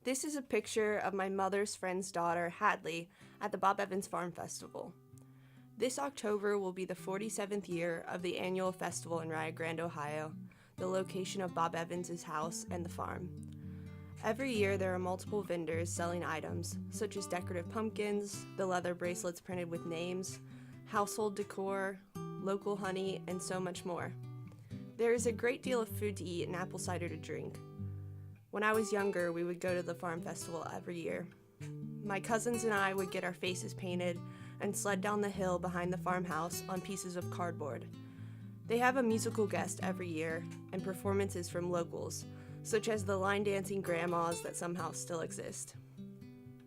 This is a picture of my mother's friend's daughter, Hadley, at the Bob Evans Farm Festival. This October will be the 47th year of the annual festival in Rio Grande, Ohio, the location of Bob Evans' house and the farm. Every year there are multiple vendors selling items, such as decorative pumpkins, the leather bracelets printed with names, household decor, local honey, and so much more. There is a great deal of food to eat and apple cider to drink. When I was younger, we would go to the farm festival every year. My cousins and I would get our faces painted and sled down the hill behind the farmhouse on pieces of cardboard. They have a musical guest every year and performances from locals, such as the line dancing grandmas that somehow still exist.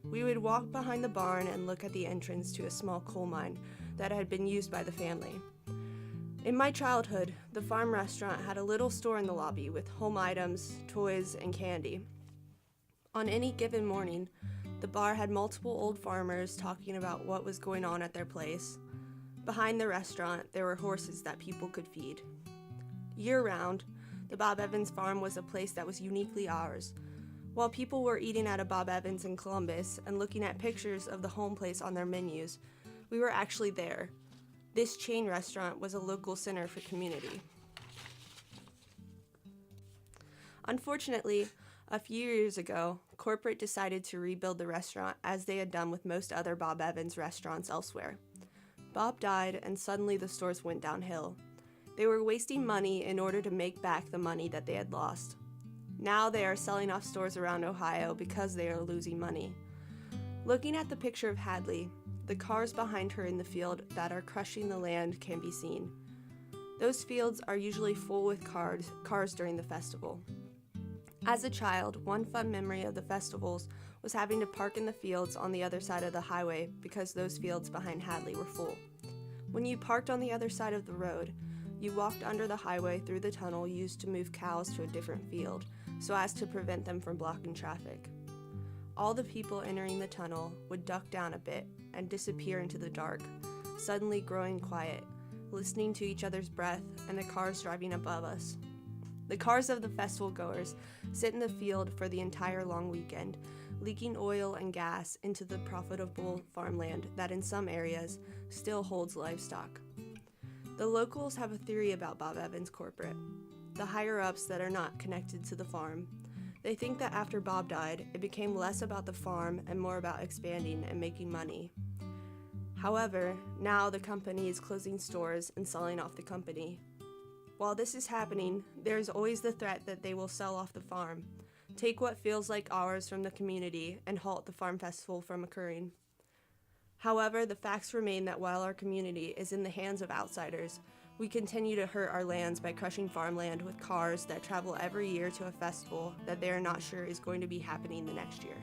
We would walk behind the barn and look at the entrance to a small coal mine that had been used by the family. In my childhood, the farm restaurant had a little store in the lobby with home items, toys, and candy. On any given morning, the bar had multiple old farmers talking about what was going on at their place. Behind the restaurant, there were horses that people could feed. Year-round, the Bob Evans farm was a place that was uniquely ours. While people were eating at a Bob Evans in Columbus and looking at pictures of the home place on their menus, we were actually there. This chain restaurant was a local center for community. Unfortunately, a few years ago, corporate decided to rebuild the restaurant as they had done with most other Bob Evans restaurants elsewhere. Bob died, and suddenly the stores went downhill. They were wasting money in order to make back the money that they had lost. Now they are selling off stores around Ohio because they are losing money. Looking at the picture of Hadley, the cars behind her in the field that are crushing the land can be seen. Those fields are usually full with cars during the festival. As a child, one fun memory of the festivals was having to park in the fields on the other side of the highway because those fields behind Hadley were full. When you parked on the other side of the road, you walked under the highway through the tunnel used to move cows to a different field so as to prevent them from blocking traffic. All the people entering the tunnel would duck down a bit and disappear into the dark, suddenly growing quiet, listening to each other's breath and the cars driving above us. The cars of the festival goers sit in the field for the entire long weekend, leaking oil and gas into the profitable farmland that in some areas still holds livestock. The locals have a theory about Bob Evans corporate, the higher-ups that are not connected to the farm. They think that after Bob died, it became less about the farm and more about expanding and making money. However, now the company is closing stores and selling off the company. While this is happening, there is always the threat that they will sell off the farm, take what feels like ours from the community, and halt the farm festival from occurring. However, the facts remain that while our community is in the hands of outsiders, we continue to hurt our lands by crushing farmland with cars that travel every year to a festival that they are not sure is going to be happening the next year.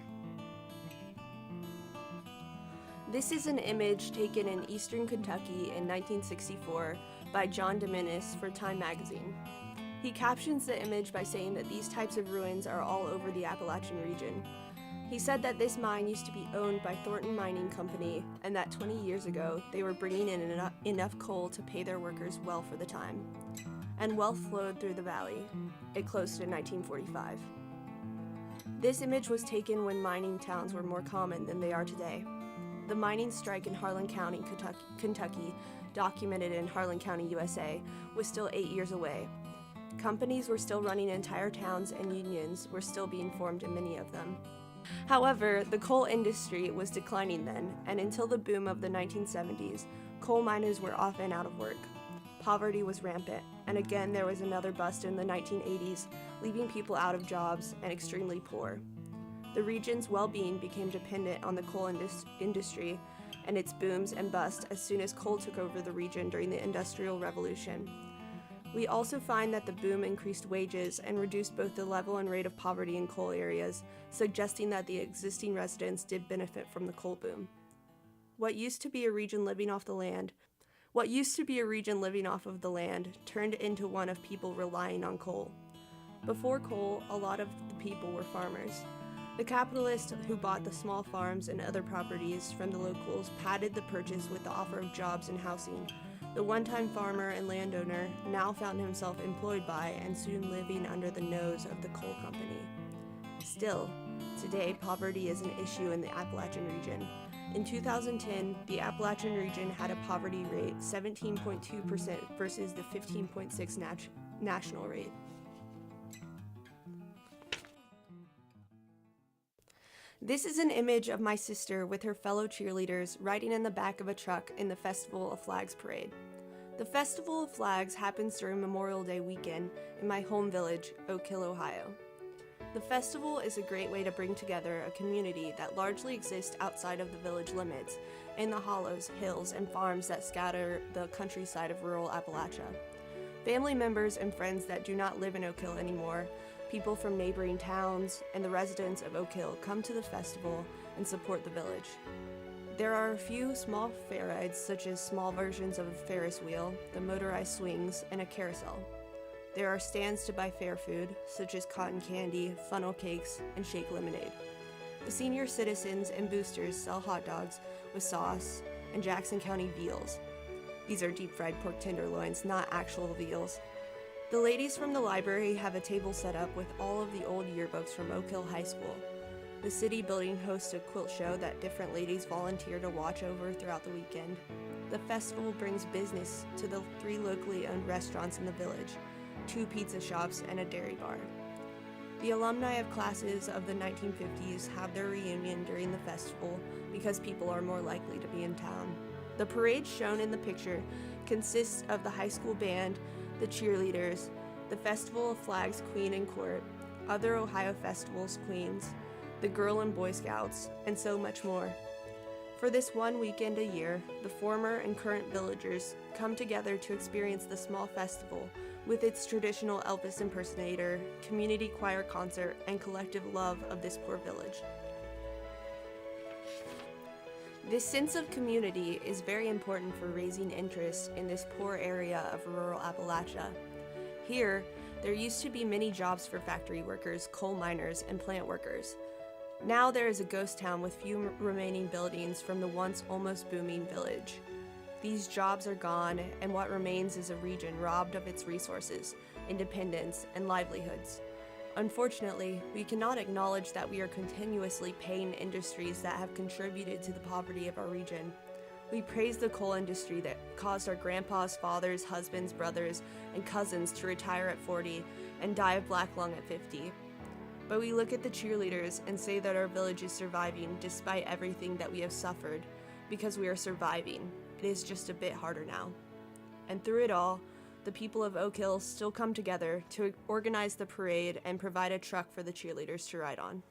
This is an image taken in eastern Kentucky in 1964 by John Dominus for Time magazine. He captions the image by saying that these types of ruins are all over the Appalachian region. He said that this mine used to be owned by Thornton Mining Company and that 20 years ago they were bringing in enough coal to pay their workers well for the time. And wealth flowed through the valley. It closed in 1945. This image was taken when mining towns were more common than they are today. The mining strike in Harlan County, Kentucky, documented in Harlan County, USA, was still 8 years away. Companies were still running entire towns and unions were still being formed in many of them. However, the coal industry was declining then, and until the boom of the 1970s, coal miners were often out of work. Poverty was rampant, and again there was another bust in the 1980s, leaving people out of jobs and extremely poor. The region's well-being became dependent on the coal industry and its booms and busts as soon as coal took over the region during the Industrial Revolution. We also find that the boom increased wages and reduced both the level and rate of poverty in coal areas, suggesting that the existing residents did benefit from the coal boom. What used to be a region living off of the land turned into one of people relying on coal. Before coal, a lot of the people were farmers. The capitalists who bought the small farms and other properties from the locals padded the purchase with the offer of jobs and housing. The one-time farmer and landowner now found himself employed by and soon living under the nose of the coal company. Still, Today, poverty is an issue in the Appalachian region. In 2010, the Appalachian region had a poverty rate 17.2% versus the 15.6% national rate. This is an image of my sister with her fellow cheerleaders riding in the back of a truck in the Festival of Flags parade. The Festival of Flags happens during Memorial Day weekend in my home village, Oak Hill, Ohio. The festival is a great way to bring together a community that largely exists outside of the village limits, in the hollows, hills, and farms that scatter the countryside of rural Appalachia. Family members and friends that do not live in Oak Hill anymore, people from neighboring towns, and the residents of Oak Hill come to the festival and support the village. There are a few small fair rides, such as small versions of a Ferris wheel, the motorized swings, and a carousel. There are stands to buy fair food, such as cotton candy, funnel cakes, and shake lemonade. The senior citizens and boosters sell hot dogs with sauce and Jackson County veals. These are deep-fried pork tenderloins, not actual veals. The ladies from the library have a table set up with all of the old yearbooks from Oak Hill High School. The city building hosts a quilt show that different ladies volunteer to watch over throughout the weekend. The festival brings business to the 3 locally owned restaurants in the village, 2 pizza shops, and a dairy bar. The alumni of classes of the 1950s have their reunion during the festival because people are more likely to be in town. The parade shown in the picture consists of the high school band, the cheerleaders, the Festival of Flags Queen and Court, other Ohio festivals queens, the Girl and Boy Scouts, and so much more. For this one weekend a year, the former and current villagers come together to experience the small festival with its traditional Elvis impersonator, community choir concert, and collective love of this poor village. This sense of community is very important for raising interest in this poor area of rural Appalachia. Here, there used to be many jobs for factory workers, coal miners, and plant workers. Now there is a ghost town with few remaining buildings from the once almost booming village. These jobs are gone, and what remains is a region robbed of its resources, independence, and livelihoods. Unfortunately, we cannot acknowledge that we are continuously paying industries that have contributed to the poverty of our region. We praise the coal industry that caused our grandpas, fathers, husbands, brothers, and cousins to retire at 40 and die of black lung at 50. But we look at the cheerleaders and say that our village is surviving despite everything that we have suffered, because we are surviving. It is just a bit harder now. And through it all, the people of Oak Hill still come together to organize the parade and provide a truck for the cheerleaders to ride on.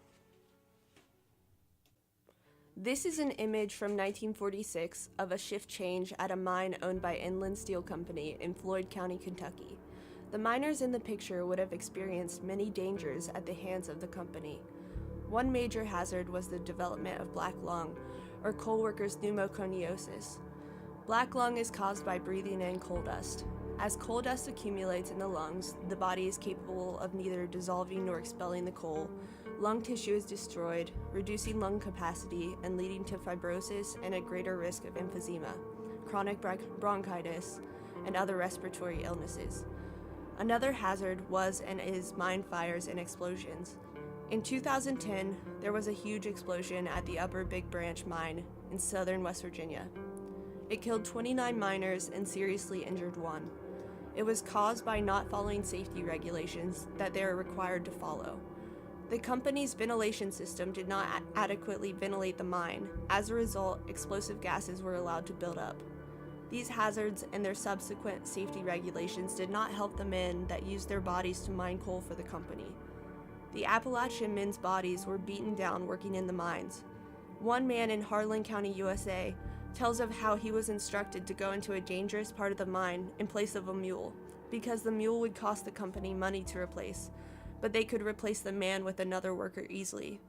This is an image from 1946 of a shift change at a mine owned by Inland Steel Company in Floyd County, Kentucky. The miners in the picture would have experienced many dangers at the hands of the company. One major hazard was the development of black lung, or coal workers' pneumoconiosis. Black lung is caused by breathing in coal dust. As coal dust accumulates in the lungs, the body is capable of neither dissolving nor expelling the coal. Lung tissue is destroyed, reducing lung capacity and leading to fibrosis and a greater risk of emphysema, chronic bronchitis, and other respiratory illnesses. Another hazard was and is mine fires and explosions. In 2010, there was a huge explosion at the Upper Big Branch mine in southern West Virginia. It killed 29 miners and seriously injured 1. It was caused by not following safety regulations that they are required to follow. The company's ventilation system did not adequately ventilate the mine. As a result, explosive gases were allowed to build up. These hazards and their subsequent safety regulations did not help the men that used their bodies to mine coal for the company. The Appalachian men's bodies were beaten down working in the mines. One man in Harlan County, USA, tells of how he was instructed to go into a dangerous part of the mine in place of a mule, because the mule would cost the company money to replace, but they could replace the man with another worker easily.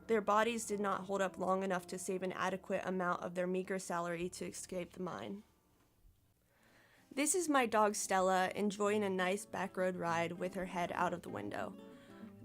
Their bodies did not hold up long enough to save an adequate amount of their meager salary to escape the mine. This is my dog Stella enjoying a nice back road ride with her head out of the window.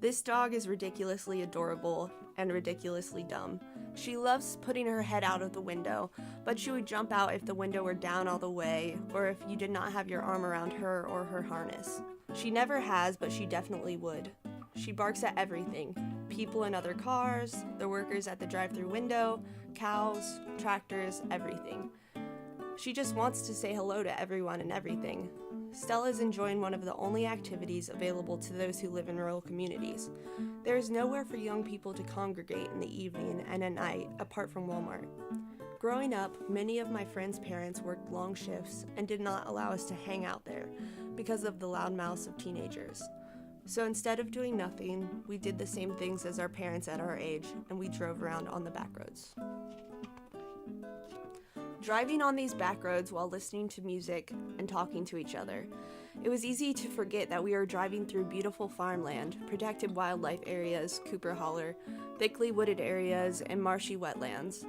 This dog is ridiculously adorable and ridiculously dumb. She loves putting her head out of the window, but she would jump out if the window were down all the way, or if you did not have your arm around her or her harness. She never has, but she definitely would. She barks at everything. People in other cars, the workers at the drive-thru window, cows, tractors, everything. She just wants to say hello to everyone and everything. Stella's enjoying one of the only activities available to those who live in rural communities. There is nowhere for young people to congregate in the evening and at night apart from Walmart. Growing up, many of my friends' parents worked long shifts and did not allow us to hang out there because of the loud mouths of teenagers. So instead of doing nothing, we did the same things as our parents at our age, and we drove around on the back roads. Driving on these back roads while listening to music and talking to each other, it was easy to forget that we were driving through beautiful farmland, protected wildlife areas, Cooper Holler, thickly wooded areas, and marshy wetlands.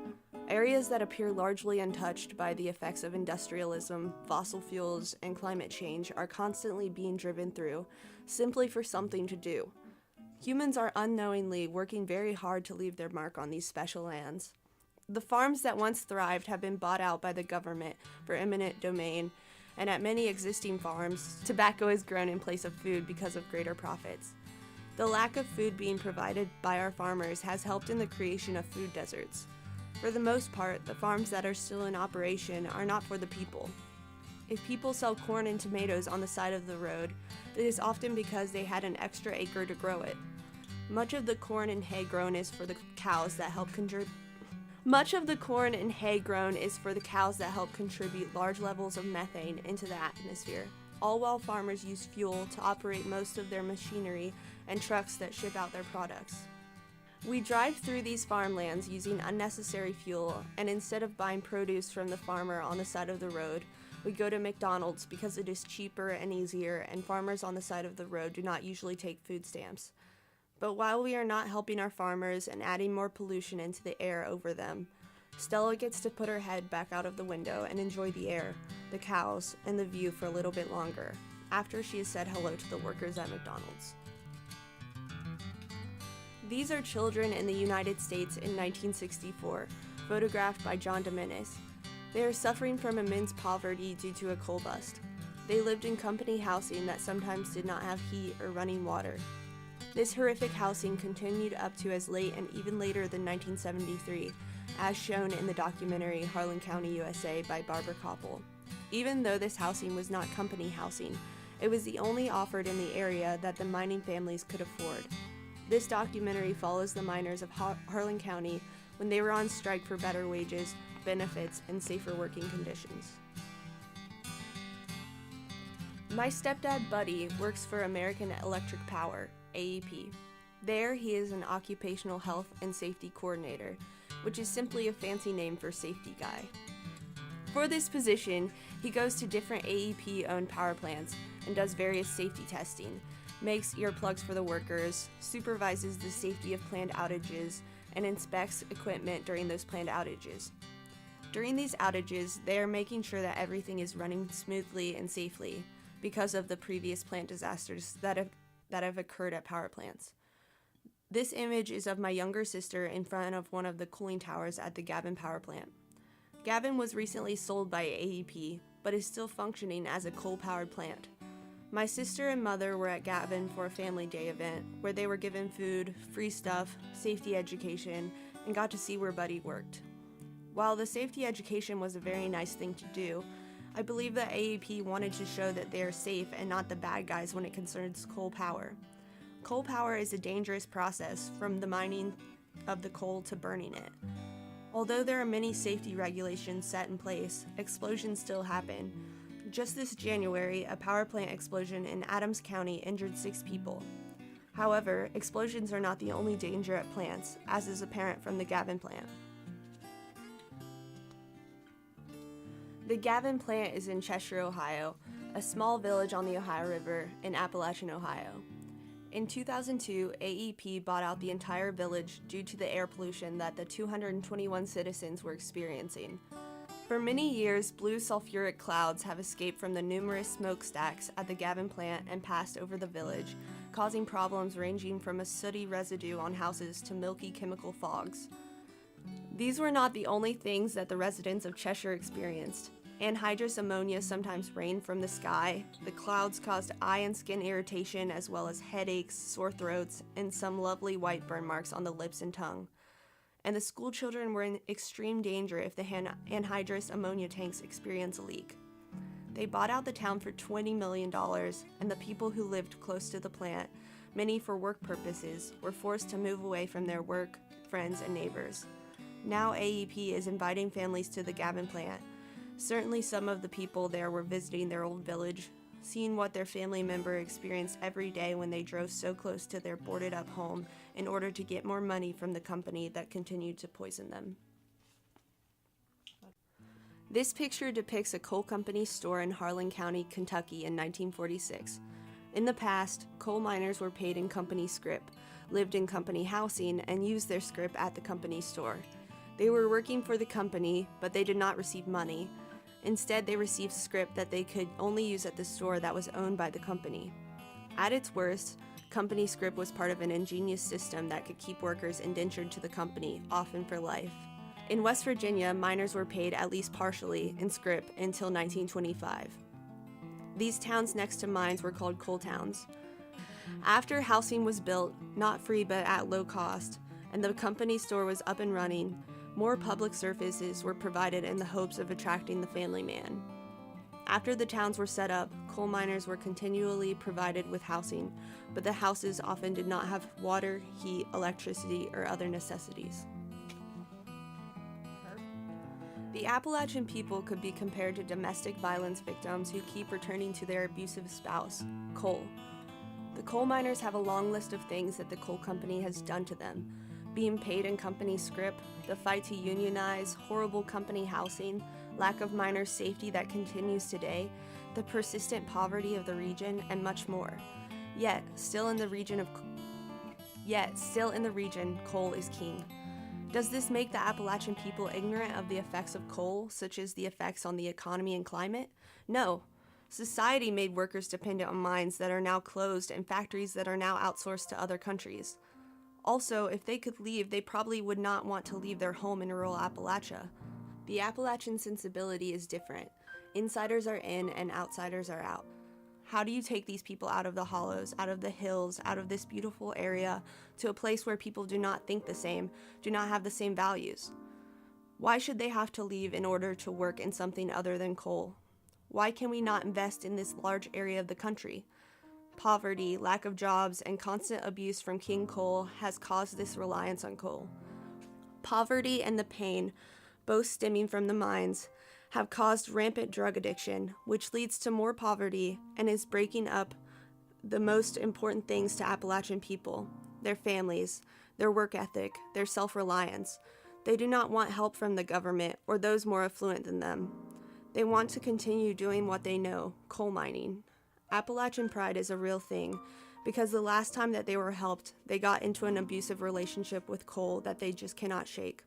Areas that appear largely untouched by the effects of industrialism, fossil fuels, and climate change are constantly being driven through, simply for something to do. Humans are unknowingly working very hard to leave their mark on these special lands. The farms that once thrived have been bought out by the government for eminent domain, and at many existing farms, tobacco is grown in place of food because of greater profits. The lack of food being provided by our farmers has helped in the creation of food deserts. For the most part, the farms that are still in operation are not for the people. If people sell corn and tomatoes on the side of the road, it is often because they had an extra acre to grow it. Much of the corn and hay grown is for the cows that help contribute large levels of methane into the atmosphere, all while farmers use fuel to operate most of their machinery and trucks that ship out their products. We drive through these farmlands using unnecessary fuel, and instead of buying produce from the farmer on the side of the road, we go to McDonald's because it is cheaper and easier, and farmers on the side of the road do not usually take food stamps. But while we are not helping our farmers and adding more pollution into the air over them, Stella gets to put her head back out of the window and enjoy the air, the cows, and the view for a little bit longer, after she has said hello to the workers at McDonald's. These are children in the United States in 1964, photographed by John Dominguez. They are suffering from immense poverty due to a coal bust. They lived in company housing that sometimes did not have heat or running water. This horrific housing continued up to as late and even later than 1973, as shown in the documentary Harlan County, USA by Barbara Koppel. Even though this housing was not company housing, it was the only offered in the area that the mining families could afford. This documentary follows the miners of Harlan County when they were on strike for better wages, benefits, and safer working conditions. My stepdad, Buddy, works for American Electric Power, AEP. There, he is an occupational health and safety coordinator, which is simply a fancy name for safety guy. For this position, he goes to different AEP-owned power plants and does various safety testing, makes earplugs for the workers, supervises the safety of planned outages, and inspects equipment during those planned outages. During these outages, they are making sure that everything is running smoothly and safely because of the previous plant disasters that have occurred at power plants. This image is of my younger sister in front of one of the cooling towers at the Gavin power plant. Gavin was recently sold by AEP, but is still functioning as a coal-powered plant. My sister and mother were at Gavin for a family day event where they were given food, free stuff, safety education, and got to see where Buddy worked. While the safety education was a very nice thing to do, I believe that AEP wanted to show that they are safe and not the bad guys when it concerns coal power. Coal power is a dangerous process from the mining of the coal to burning it. Although there are many safety regulations set in place, explosions still happen. Just this January, a power plant explosion in Adams County injured 6 people. However, explosions are not the only danger at plants, as is apparent from the Gavin plant. The Gavin plant is in Cheshire, Ohio, a small village on the Ohio River in Appalachia, Ohio. In 2002, AEP bought out the entire village due to the air pollution that the 221 citizens were experiencing. For many years, blue sulfuric clouds have escaped from the numerous smokestacks at the Gavin plant and passed over the village, causing problems ranging from a sooty residue on houses to milky chemical fogs. These were not the only things that the residents of Cheshire experienced. Anhydrous ammonia sometimes rained from the sky. The clouds caused eye and skin irritation, as well as headaches, sore throats, and some lovely white burn marks on the lips and tongue. And the school children were in extreme danger if the anhydrous ammonia tanks experienced a leak. They bought out the town for $20 million, and the people who lived close to the plant, many for work purposes, were forced to move away from their work, friends, and neighbors. Now AEP is inviting families to the Gavin plant. Certainly some of the people there were visiting their old village, seeing what their family member experienced every day when they drove so close to their boarded-up home in order to get more money from the company that continued to poison them. This picture depicts a coal company store in Harlan County, Kentucky in 1946. In the past, coal miners were paid in company scrip, lived in company housing, and used their scrip at the company store. They were working for the company, but they did not receive money. Instead, they received scrip that they could only use at the store that was owned by the company. At its worst, company scrip was part of an ingenious system that could keep workers indentured to the company, often for life. In West Virginia, miners were paid at least partially in scrip until 1925. These towns next to mines were called coal towns. After housing was built, not free but at low cost, and the company store was up and running, more public services were provided in the hopes of attracting the family man. After the towns were set up, coal miners were continually provided with housing, but the houses often did not have water, heat, electricity, or other necessities. The Appalachian people could be compared to domestic violence victims who keep returning to their abusive spouse, coal. The coal miners have a long list of things that the coal company has done to them. Being paid in company scrip, the fight to unionize, horrible company housing, lack of miner safety that continues today, the persistent poverty of the region, and much more. Yet, still in the region, coal is king. Does this make the Appalachian people ignorant of the effects of coal, such as the effects on the economy and climate? No. Society made workers dependent on mines that are now closed and factories that are now outsourced to other countries. Also, if they could leave, they probably would not want to leave their home in rural Appalachia. The Appalachian sensibility is different. Insiders are in and outsiders are out. How do you take these people out of the hollows, out of the hills, out of this beautiful area, to a place where people do not think the same, do not have the same values? Why should they have to leave in order to work in something other than coal? Why can we not invest in this large area of the country? Poverty, lack of jobs, and constant abuse from King Coal has caused this reliance on coal. Poverty and the pain, both stemming from the mines, have caused rampant drug addiction, which leads to more poverty and is breaking up the most important things to Appalachian people: their families, their work ethic, their self-reliance. They do not want help from the government or those more affluent than them. They want to continue doing what they know, coal mining. Appalachian pride is a real thing, because the last time that they were helped, they got into an abusive relationship with coal that they just cannot shake.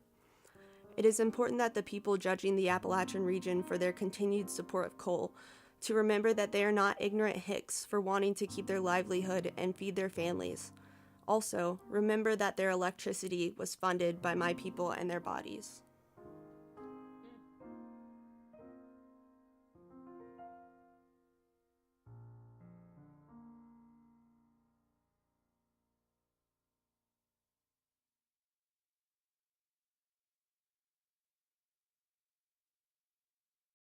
It is important that the people judging the Appalachian region for their continued support of coal to remember that they are not ignorant hicks for wanting to keep their livelihood and feed their families. Also, remember that their electricity was funded by my people and their bodies.